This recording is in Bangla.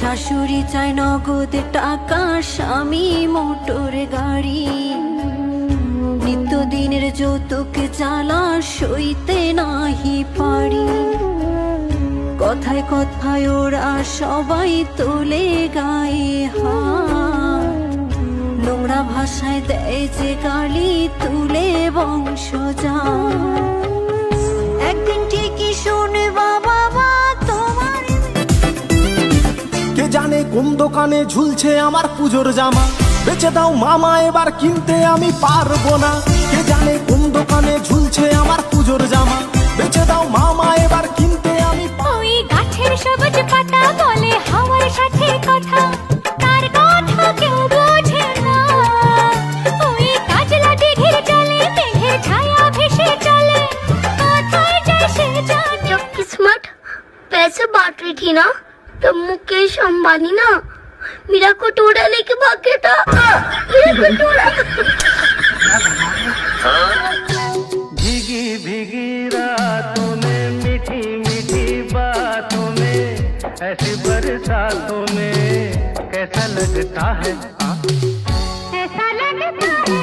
শাশুড়ি চায় নগদ টাকা, স্বামী মোটর গাড়ি, নিত্যদিনের যৌতুক জ্বালা সইতে নাহি পারি। কথায় কথায় ওরা সবাই তোলে গায়ে হাত, নোংরা ভাষায় দেয় যে গালি, তুলে বংশ যায়। একদিন ঠিকই শুনবা বাবা তোমার। কে জানে কোন দোকানে ঝুলছে আমার পুজোর জামা, বেচে দাও মামা এবার কিনতে আমি পারবো না। কে জানে কোন দোকানে ঝুলছে আমার পুজোর জামা, বেচে দাও মামা এবার কিনতে আমি। ওই গাছের সবুজ পাতা বলে হাওয়ার সাথে কথা, তার কথা কেউ বোঝে না। ওই কাজলা দিঘির জলে মেঘের ছায়া ভেসে চলে, কোথায় যায় সে জানে। जब किस्मत पैसे बांट रही थी ना, तब मुकेश अंबानी ना मेरा कटोरा लेके भाग गया था। मेरा कटोरा। भीगी भीगी रातों में, मीठी मीठी बातों में, ऐसी बरसातों में कैसा लगता है, ऐसा लगता है